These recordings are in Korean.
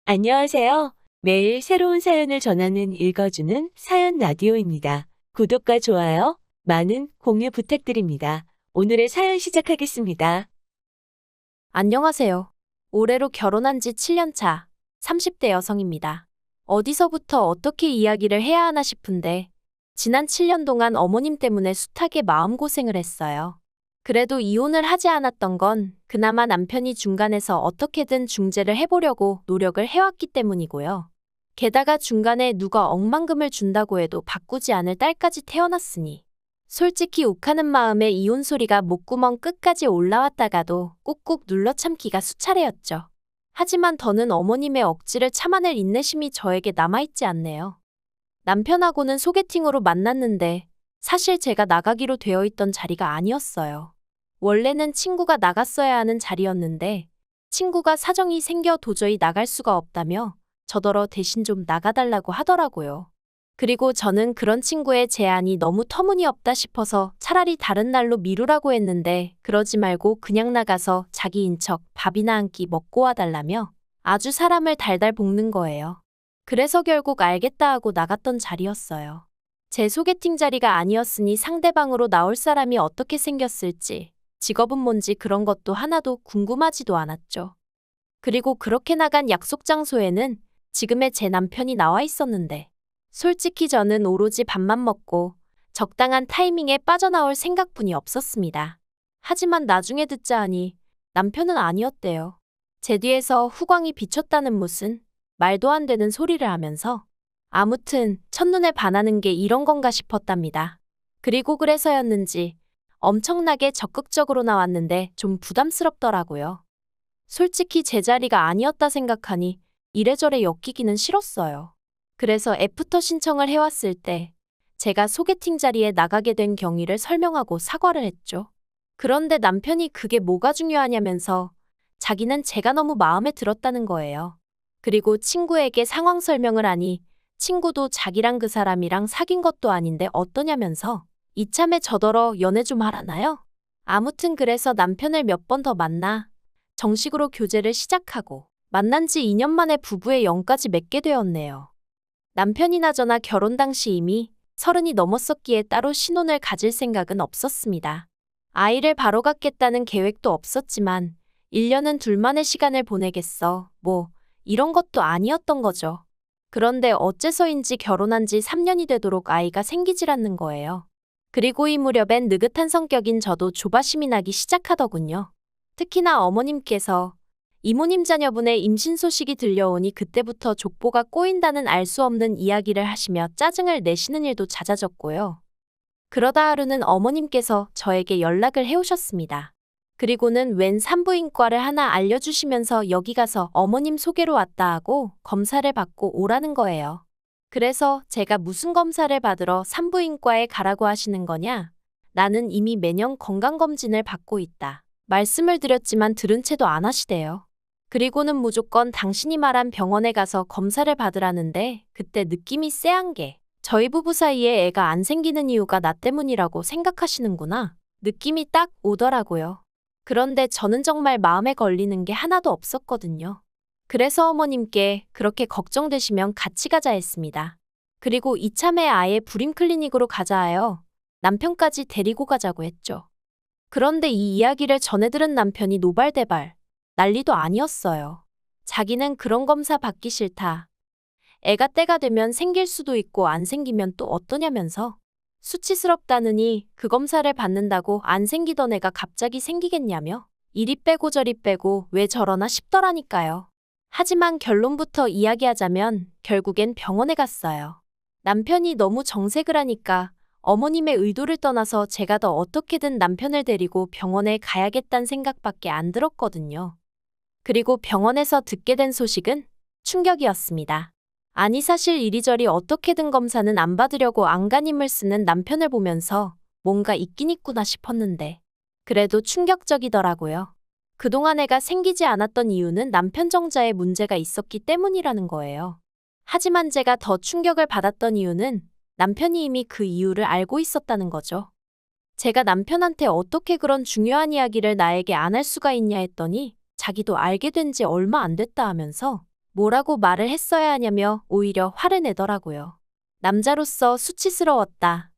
안녕하세요. 매일 새로운 사연을 전하는 읽어주는 사연 라디오입니다. 구독과 좋아요, 많은 공유 부탁드립니다. 오늘의 사연 시작하겠습니다. 안녕하세요. 올해로 결혼한 지 7년 차, 30대 여성입니다. 어디서부터 어떻게 이야기를 해야 하나 싶은데, 지난 7년 동안 어머님 때문에 숱하게 마음고생을 했어요. 그래도 이혼을 하지 않았던 건 그나마 남편이 중간에서 어떻게든 중재를 해보려고 노력을 해왔기 때문이고요. 게다가 중간에 누가 억만금을 준다고 해도 바꾸지 않을 딸까지 태어났으니, 솔직히 욱하는 마음에 이혼 소리가 목구멍 끝까지 올라왔다가도 꾹꾹 눌러 참기가 수차례였죠. 하지만 더는 어머님의 억지를 참아낼 인내심이 저에게 남아있지 않네요. 남편하고는 소개팅으로 만났는데 사실 제가 나가기로 되어 있던 자리가 아니었어요. 원래는 친구가 나갔어야 하는 자리였는데 친구가 사정이 생겨 도저히 나갈 수가 없다며 저더러 대신 좀 나가달라고 하더라고요. 그리고 저는 그런 친구의 제안이 너무 터무니없다 싶어서 차라리 다른 날로 미루라고 했는데 그러지 말고 그냥 나가서 자기인 척 밥이나 한 끼 먹고 와달라며 아주 사람을 달달 볶는 거예요. 그래서 결국 알겠다 하고 나갔던 자리였어요. 제 소개팅 자리가 아니었으니 상대방으로 나올 사람이 어떻게 생겼을지, 직업은 뭔지 그런 것도 하나도 궁금하지도 않았죠. 그리고 그렇게 나간 약속 장소에는 지금의 제 남편이 나와 있었는데 솔직히 저는 오로지 밥만 먹고 적당한 타이밍에 빠져나올 생각뿐이 없었습니다. 하지만 나중에 듣자 하니 남편은 아니었대요. 제 뒤에서 후광이 비쳤다는 무슨 말도 안 되는 소리를 하면서 아무튼 첫눈에 반하는 게 이런 건가 싶었답니다. 그리고 그래서였는지 엄청나게 적극적으로 나왔는데 좀 부담스럽더라고요. 솔직히 제 자리가 아니었다 생각하니 이래저래 엮이기는 싫었어요. 그래서 애프터 신청을 해왔을 때 제가 소개팅 자리에 나가게 된 경위를 설명하고 사과를 했죠. 그런데 남편이 그게 뭐가 중요하냐면서 자기는 제가 너무 마음에 들었다는 거예요. 그리고 친구에게 상황 설명을 하니 친구도 자기랑 그 사람이랑 사귄 것도 아닌데 어떠냐면서 이참에 저더러 연애 좀 하라나요? 아무튼 그래서 남편을 몇 번 더 만나 정식으로 교제를 시작하고 만난 지 2년 만에 부부의 영까지 맺게 되었네요. 남편이나 저나 결혼 당시 이미 30이 넘었었기에 따로 신혼을 가질 생각은 없었습니다. 아이를 바로 갖겠다는 계획도 없었지만 1년은 둘만의 시간을 보내겠어, 이런 것도 아니었던 거죠. 그런데 어째서인지 결혼한 지 3년이 되도록 아이가 생기질 않는 거예요. 그리고 이 무렵엔 느긋한 성격인 저도 조바심이 나기 시작하더군요. 특히나 어머님께서 이모님 자녀분의 임신 소식이 들려오니 그때부터 족보가 꼬인다는 알 수 없는 이야기를 하시며 짜증을 내시는 일도 잦아졌고요. 그러다 하루는 어머님께서 저에게 연락을 해오셨습니다. 그리고는 웬 산부인과를 하나 알려주시면서 여기 가서 어머님 소개로 왔다 하고 검사를 받고 오라는 거예요. 그래서 제가 무슨 검사를 받으러 산부인과에 가라고 하시는 거냐? 나는 이미 매년 건강검진을 받고 있다. 말씀을 드렸지만 들은 채도 안 하시대요. 그리고는 무조건 당신이 말한 병원에 가서 검사를 받으라는데 그때 느낌이 쎄한 게 저희 부부 사이에 애가 안 생기는 이유가 나 때문이라고 생각하시는구나. 느낌이 딱 오더라고요. 그런데 저는 정말 마음에 걸리는 게 하나도 없었거든요. 그래서 어머님께 그렇게 걱정되시면 같이 가자 했습니다. 그리고 이참에 아예 불임 클리닉으로 가자 하여 남편까지 데리고 가자고 했죠. 그런데 이 이야기를 전해 들은 남편이 노발대발 난리도 아니었어요. 자기는 그런 검사 받기 싫다. 애가 때가 되면 생길 수도 있고 안 생기면 또 어떠냐면서 수치스럽다느니 그 검사를 받는다고 안 생기던 애가 갑자기 생기겠냐며 이리 빼고 저리 빼고 왜 저러나 싶더라니까요. 하지만 결론부터 이야기하자면 결국엔 병원에 갔어요. 남편이 너무 정색을 하니까 어머님의 의도를 떠나서 제가 더 어떻게든 남편을 데리고 병원에 가야겠다는 생각밖에 안 들었거든요. 그리고 병원에서 듣게 된 소식은 충격이었습니다. 아니 사실 이리저리 어떻게든 검사는 안 받으려고 안간힘을 쓰는 남편을 보면서 뭔가 있긴 있구나 싶었는데 그래도 충격적이더라고요. 그동안 애가 생기지 않았던 이유는 남편 정자에 문제가 있었기 때문이라는 거예요. 하지만 제가 더 충격을 받았던 이유는 남편이 이미 그 이유를 알고 있었다는 거죠. 제가 남편한테 어떻게 그런 중요한 이야기를 나에게 안 할 수가 있냐 했더니 자기도 알게 된 지 얼마 안 됐다 하면서 뭐라고 말을 했어야 하냐며 오히려 화를 내더라고요. 남자로서 수치스러웠다.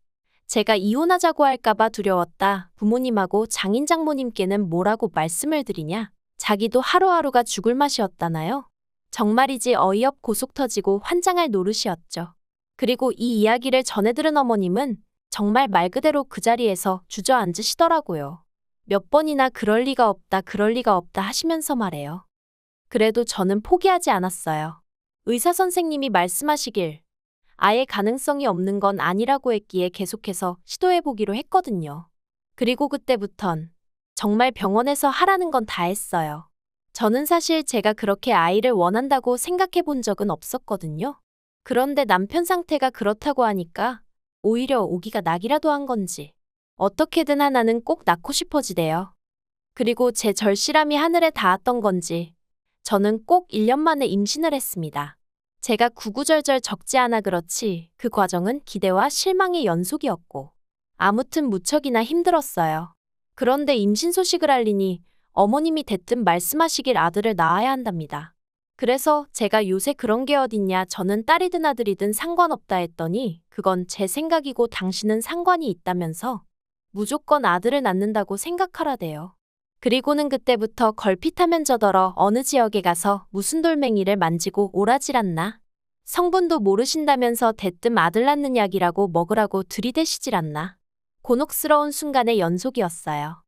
제가 이혼하자고 할까봐 두려웠다. 부모님하고 장인 장모님께는 뭐라고 말씀을 드리냐? 자기도 하루하루가 죽을 맛이었다나요? 정말이지 어이없고 속 터지고 환장할 노릇이었죠. 그리고 이 이야기를 전해 들은 어머님은 정말 말 그대로 그 자리에서 주저앉으시더라고요. 몇 번이나 그럴 리가 없다, 그럴 리가 없다 하시면서 말해요. 그래도 저는 포기하지 않았어요. 의사 선생님이 말씀하시길 아예 가능성이 없는 건 아니라고 했기에 계속해서 시도해보기로 했거든요. 그리고 그때부턴 정말 병원에서 하라는 건 다 했어요. 저는 사실 제가 그렇게 아이를 원한다고 생각해 본 적은 없었거든요. 그런데 남편 상태가 그렇다고 하니까 오히려 오기가 낙이라도 한 건지 어떻게든 하나는 꼭 낳고 싶어지대요. 그리고 제 절실함이 하늘에 닿았던 건지 저는 꼭 1년 만에 임신을 했습니다. 제가 구구절절 적지 않아 그렇지 그 과정은 기대와 실망의 연속이었고 아무튼 무척이나 힘들었어요. 그런데 임신 소식을 알리니 어머님이 대뜸 말씀하시길 아들을 낳아야 한답니다. 그래서 제가 요새 그런 게 어딨냐, 저는 딸이든 아들이든 상관없다 했더니 그건 제 생각이고 당신은 상관이 있다면서 무조건 아들을 낳는다고 생각하라대요. 그리고는 그때부터 걸핏하면 저더러 어느 지역에 가서 무슨 돌멩이를 만지고 오라질 않나? 성분도 모르신다면서 대뜸 아들 낳는 약이라고 먹으라고 들이대시질 않나? 곤혹스러운 순간의 연속이었어요.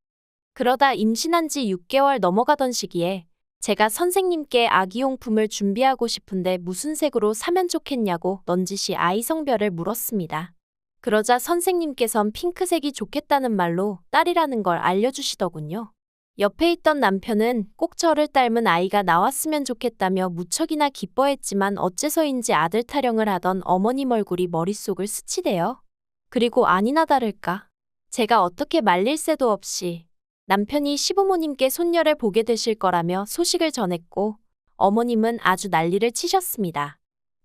그러다 임신한 지 6개월 넘어가던 시기에 제가 선생님께 아기용품을 준비하고 싶은데 무슨 색으로 사면 좋겠냐고 넌지시 아이 성별을 물었습니다. 그러자 선생님께선 핑크색이 좋겠다는 말로 딸이라는 걸 알려주시더군요. 옆에 있던 남편은 꼭 저를 닮은 아이가 나왔으면 좋겠다며 무척이나 기뻐했지만 어째서인지 아들 타령을 하던 어머님 얼굴이 머릿속을 스치대요. 그리고 아니나 다를까 제가 어떻게 말릴 새도 없이 남편이 시부모님께 손녀를 보게 되실 거라며 소식을 전했고 어머님은 아주 난리를 치셨습니다.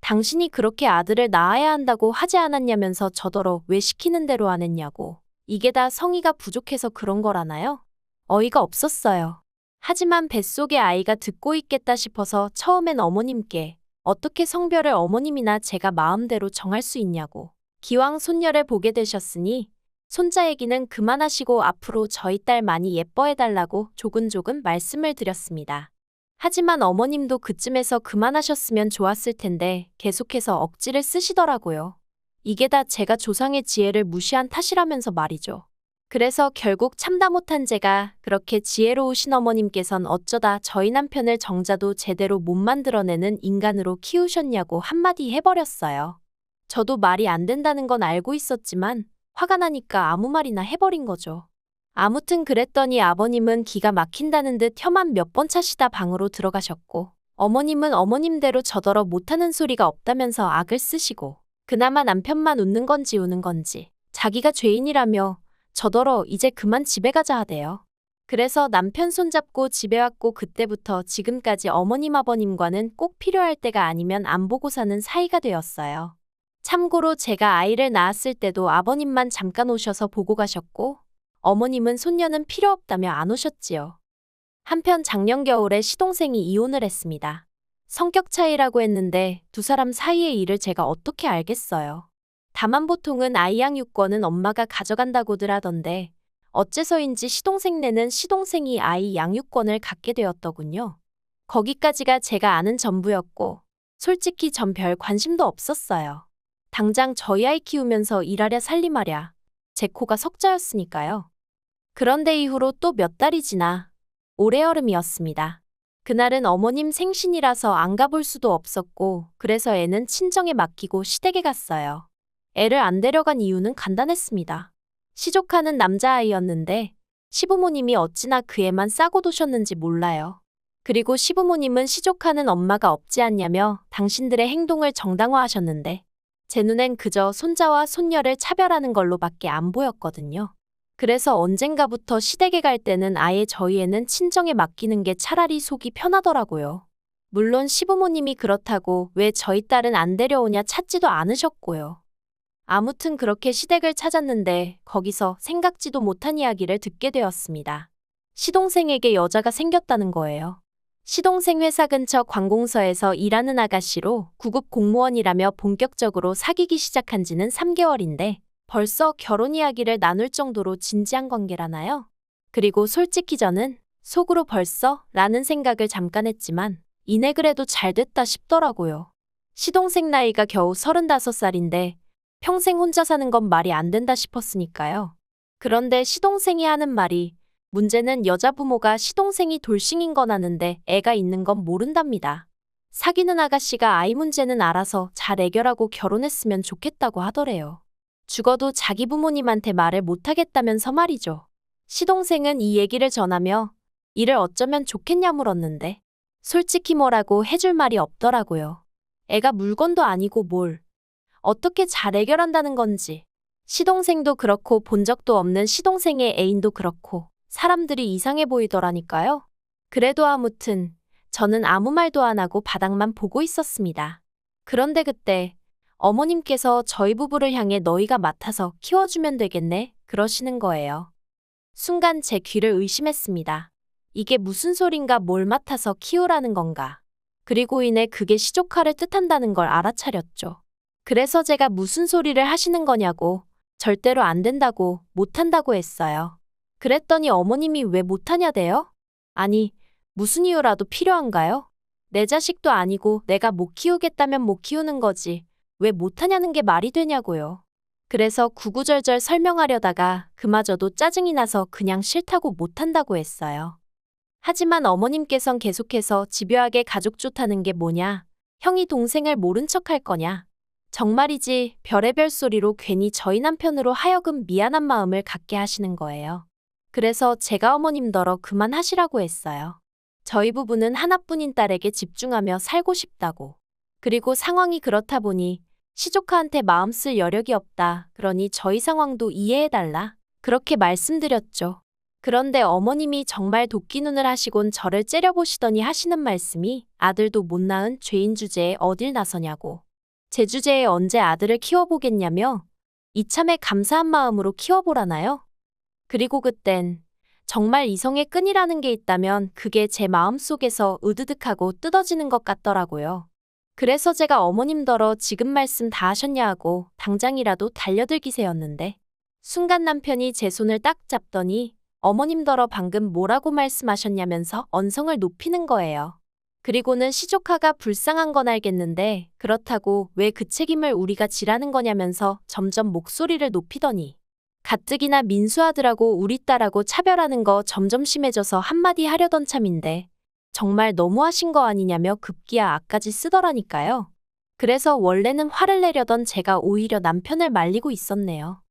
당신이 그렇게 아들을 낳아야 한다고 하지 않았냐면서 저더러 왜 시키는 대로 안 했냐고. 이게 다 성의가 부족해서 그런 거라나요? 어이가 없었어요. 하지만 뱃속에 아이가 듣고 있겠다 싶어서 처음엔 어머님께 어떻게 성별을 어머님이나 제가 마음대로 정할 수 있냐고. 기왕 손녀를 보게 되셨으니 손자 얘기는 그만하시고 앞으로 저희 딸 많이 예뻐해달라고 조근조근 말씀을 드렸습니다. 하지만 어머님도 그쯤에서 그만하셨으면 좋았을 텐데 계속해서 억지를 쓰시더라고요. 이게 다 제가 조상의 지혜를 무시한 탓이라면서 말이죠. 그래서 결국 참다 못한 제가 그렇게 지혜로우신 어머님께선 어쩌다 저희 남편을 정자도 제대로 못 만들어내는 인간으로 키우셨냐고 한마디 해버렸어요. 저도 말이 안 된다는 건 알고 있었지만 화가 나니까 아무 말이나 해버린 거죠. 아무튼 그랬더니 아버님은 기가 막힌다는 듯 혀만 몇 번 차시다 방으로 들어가셨고 어머님은 어머님대로 저더러 못하는 소리가 없다면서 악을 쓰시고 그나마 남편만 웃는 건지 우는 건지 자기가 죄인이라며 저더러 이제 그만 집에 가자 하대요. 그래서 남편 손잡고 집에 왔고 그때부터 지금까지 어머님 아버님과는 꼭 필요할 때가 아니면 안 보고 사는 사이가 되었어요. 참고로 제가 아이를 낳았을 때도 아버님만 잠깐 오셔서 보고 가셨고 어머님은 손녀는 필요 없다며 안 오셨지요. 한편 작년 겨울에 시동생이 이혼을 했습니다. 성격 차이라고 했는데 두 사람 사이의 일을 제가 어떻게 알겠어요. 다만 보통은 아이 양육권은 엄마가 가져간다고들 하던데 어째서인지 시동생네는 시동생이 아이 양육권을 갖게 되었더군요. 거기까지가 제가 아는 전부였고 솔직히 전 별 관심도 없었어요. 당장 저희 아이 키우면서 일하랴 살림하랴 제 코가 석자였으니까요. 그런데 이후로 또 몇 달이 지나 올해 여름이었습니다. 그날은 어머님 생신이라서 안 가볼 수도 없었고 그래서 애는 친정에 맡기고 시댁에 갔어요. 애를 안 데려간 이유는 간단했습니다. 시족하는 남자아이였는데 시부모님이 어찌나 그 애만 싸고 두셨는지 몰라요. 그리고 시부모님은 시족하는 엄마가 없지 않냐며 당신들의 행동을 정당화하셨는데 제 눈엔 그저 손자와 손녀를 차별하는 걸로밖에 안 보였거든요. 그래서 언젠가부터 시댁에 갈 때는 아예 저희 애는 친정에 맡기는 게 차라리 속이 편하더라고요. 물론 시부모님이 그렇다고 왜 저희 딸은 안 데려오냐 찾지도 않으셨고요. 아무튼 그렇게 시댁을 찾았는데 거기서 생각지도 못한 이야기를 듣게 되었습니다. 시동생에게 여자가 생겼다는 거예요. 시동생 회사 근처 관공서에서 일하는 아가씨로 구급 공무원이라며 본격적으로 사귀기 시작한 지는 3개월인데 벌써 결혼 이야기를 나눌 정도로 진지한 관계라나요? 그리고 솔직히 저는 속으로 벌써 라는 생각을 잠깐 했지만 이내 그래도 잘 됐다 싶더라고요. 시동생 나이가 겨우 35살인데 평생 혼자 사는 건 말이 안 된다 싶었으니까요. 그런데 시동생이 하는 말이 문제는 여자 부모가 시동생이 돌싱인 건 아는데 애가 있는 건 모른답니다. 사귀는 아가씨가 아이 문제는 알아서 잘 해결하고 결혼했으면 좋겠다고 하더래요. 죽어도 자기 부모님한테 말을 못하겠다면서 말이죠. 시동생은 이 얘기를 전하며 이를 어쩌면 좋겠냐 물었는데 솔직히 뭐라고 해줄 말이 없더라고요. 애가 물건도 아니고 뭘 어떻게 잘 해결한다는 건지. 시동생도 그렇고 본 적도 없는 시동생의 애인도 그렇고 사람들이 이상해 보이더라니까요. 그래도 아무튼 저는 아무 말도 안 하고 바닥만 보고 있었습니다. 그런데 그때 어머님께서 저희 부부를 향해 너희가 맡아서 키워주면 되겠네 그러시는 거예요. 순간 제 귀를 의심했습니다. 이게 무슨 소린가 뭘 맡아서 키우라는 건가. 그리고 이내 그게 시조카를 뜻한다는 걸 알아차렸죠. 그래서 제가 무슨 소리를 하시는 거냐고 절대로 안 된다고 못한다고 했어요. 그랬더니 어머님이 왜 못하냐대요? 아니 무슨 이유라도 필요한가요? 내 자식도 아니고 내가 못 키우겠다면 못 키우는 거지 왜 못하냐는 게 말이 되냐고요. 그래서 구구절절 설명하려다가 그마저도 짜증이 나서 그냥 싫다고 못한다고 했어요. 하지만 어머님께선 계속해서 집요하게 가족 좋다는 게 뭐냐, 형이 동생을 모른 척할 거냐. 정말이지 별의별 소리로 괜히 저희 남편으로 하여금 미안한 마음을 갖게 하시는 거예요. 그래서 제가 어머님더러 그만하시라고 했어요. 저희 부부는 하나뿐인 딸에게 집중하며 살고 싶다고. 그리고 상황이 그렇다 보니 시조카한테 마음 쓸 여력이 없다. 그러니 저희 상황도 이해해달라. 그렇게 말씀드렸죠. 그런데 어머님이 정말 도끼눈을 하시곤 저를 째려보시더니 하시는 말씀이 아들도 못 낳은 죄인 주제에 어딜 나서냐고. 제 주제에 언제 아들을 키워보겠냐며 이참에 감사한 마음으로 키워보라나요? 그리고 그땐 정말 이성의 끈이라는 게 있다면 그게 제 마음속에서 으드득하고 뜯어지는 것 같더라고요. 그래서 제가 어머님더러 지금 말씀 다 하셨냐 하고 당장이라도 달려들기세였는데 순간 남편이 제 손을 딱 잡더니 어머님더러 방금 뭐라고 말씀하셨냐면서 언성을 높이는 거예요. 그리고는 시조카가 불쌍한 건 알겠는데 그렇다고 왜 그 책임을 우리가 지라는 거냐면서 점점 목소리를 높이더니 가뜩이나 민수아들하고 우리 딸하고 차별하는 거 점점 심해져서 한마디 하려던 참인데 정말 너무하신 거 아니냐며 급기야 악까지 쓰더라니까요. 그래서 원래는 화를 내려던 제가 오히려 남편을 말리고 있었네요.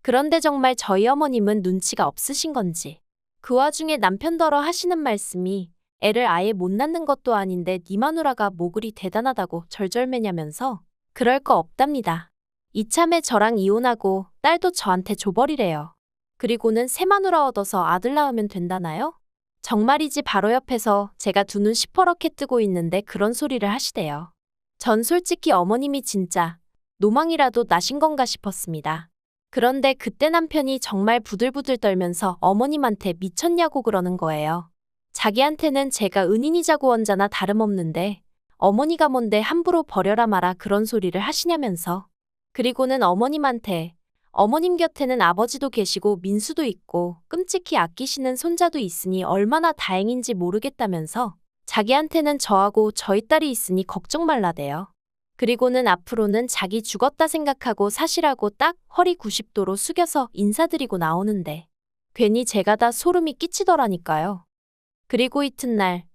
그런데 정말 저희 어머님은 눈치가 없으신 건지 그 와중에 남편더러 하시는 말씀이 애를 아예 못 낳는 것도 아닌데 네 마누라가 뭐 그리 대단하다고 절절매냐면서 그럴 거 없답니다. 이참에 저랑 이혼하고 딸도 저한테 줘버리래요. 그리고는 새 마누라 얻어서 아들 낳으면 된다나요? 정말이지 바로 옆에서 제가 두 눈 시퍼렇게 뜨고 있는데 그런 소리를 하시대요. 전 솔직히 어머님이 진짜 노망이라도 나신 건가 싶었습니다. 그런데 그때 남편이 정말 부들부들 떨면서 어머님한테 미쳤냐고 그러는 거예요. 자기한테는 제가 은인이자고 원자나 다름없는데 어머니가 뭔데 함부로 버려라 마라 그런 소리를 하시냐면서. 그리고는 어머님한테 어머님 곁에는 아버지도 계시고 민수도 있고 끔찍히 아끼시는 손자도 있으니 얼마나 다행인지 모르겠다면서 자기한테는 저하고 저희 딸이 있으니 걱정 말라대요. 그리고는 앞으로는 자기 죽었다 생각하고 사시라고 딱 허리 90도로 숙여서 인사드리고 나오는데 괜히 제가 다 소름이 끼치더라니까요. 그리고 이튿날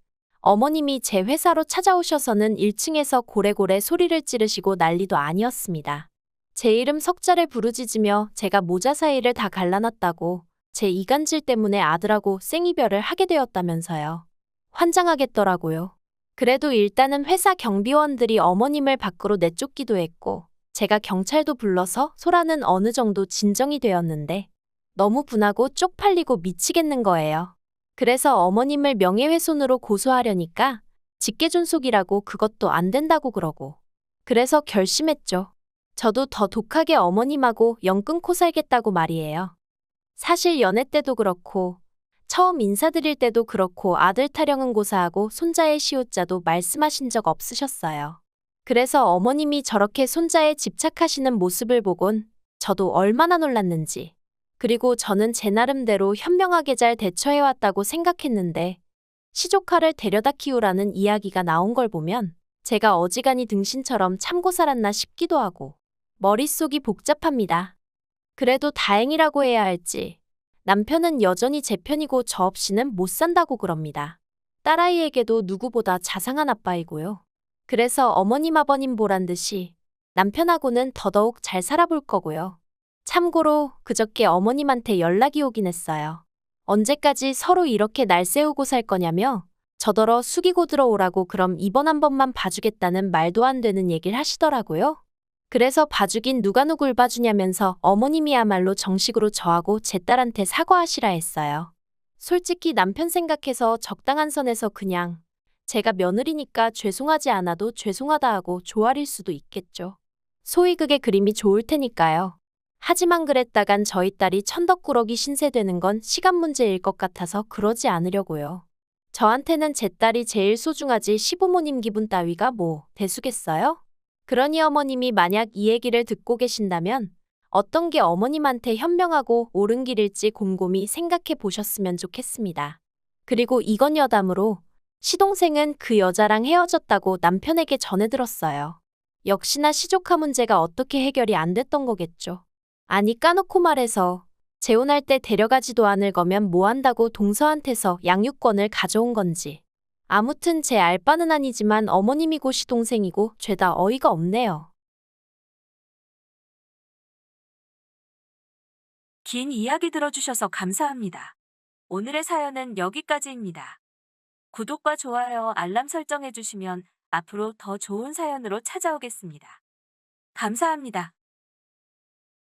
어머님이 제 회사로 찾아오셔서는 1층에서 고래고래 소리를 지르시고 난리도 아니었습니다. 제 이름 석자를 부르짖으며 제가 모자 사이를 다 갈라놨다고 제 이간질 때문에 아들하고 생이별을 하게 되었다면서요. 환장하겠더라고요. 그래도 일단은 회사 경비원들이 어머님을 밖으로 내쫓기도 했고 제가 경찰도 불러서 소라는 어느 정도 진정이 되었는데 너무 분하고 쪽팔리고 미치겠는 거예요. 그래서 어머님을 명예훼손으로 고소하려니까 직계존속이라고 그것도 안 된다고 그러고. 그래서 결심했죠. 저도 더 독하게 어머님하고 영 끊고 살겠다고 말이에요. 사실 연애 때도 그렇고 처음 인사드릴 때도 그렇고 아들 타령은 고사하고 손자의 시옷자도 말씀하신 적 없으셨어요. 그래서 어머님이 저렇게 손자에 집착하시는 모습을 보곤 저도 얼마나 놀랐는지. 그리고 저는 제 나름대로 현명하게 잘 대처해왔다고 생각했는데 시조카를 데려다 키우라는 이야기가 나온 걸 보면 제가 어지간히 등신처럼 참고 살았나 싶기도 하고 머릿속이 복잡합니다. 그래도 다행이라고 해야 할지 남편은 여전히 제 편이고 저 없이는 못 산다고 그럽니다. 딸아이에게도 누구보다 자상한 아빠이고요. 그래서 어머님 아버님 보란 듯이 남편하고는 더더욱 잘 살아볼 거고요. 참고로 그저께 어머님한테 연락이 오긴 했어요. 언제까지 서로 이렇게 날 세우고 살 거냐며 저더러 숙이고 들어오라고 그럼 이번 한 번만 봐주겠다는 말도 안 되는 얘기를 하시더라고요. 그래서 봐주긴 누가 누굴 봐주냐면서 어머님이야말로 정식으로 저하고 제 딸한테 사과하시라 했어요. 솔직히 남편 생각해서 적당한 선에서 그냥 제가 며느리니까 죄송하지 않아도 죄송하다 하고 조아릴 수도 있겠죠. 소위 그게 그림이 좋을 테니까요. 하지만 그랬다간 저희 딸이 천덕꾸러기 신세되는 건 시간 문제일 것 같아서 그러지 않으려고요. 저한테는 제 딸이 제일 소중하지 시부모님 기분 따위가 뭐 대수겠어요? 그러니 어머님이 만약 이 얘기를 듣고 계신다면 어떤 게 어머님한테 현명하고 옳은 길일지 곰곰이 생각해 보셨으면 좋겠습니다. 그리고 이건 여담으로 시동생은 그 여자랑 헤어졌다고 남편에게 전해 들었어요. 역시나 시조카 문제가 어떻게 해결이 안 됐던 거겠죠. 아니 까놓고 말해서 재혼할 때 데려가지도 않을 거면 뭐 한다고 동서한테서 양육권을 가져온 건지. 아무튼 제 알바는 아니지만 어머님이고 시동생이고 죄다 어이가 없네요. 긴 이야기 들어주셔서 감사합니다. 오늘의 사연은 여기까지입니다. 구독과 좋아요, 알람 설정해주시면 앞으로 더 좋은 사연으로 찾아오겠습니다. 감사합니다.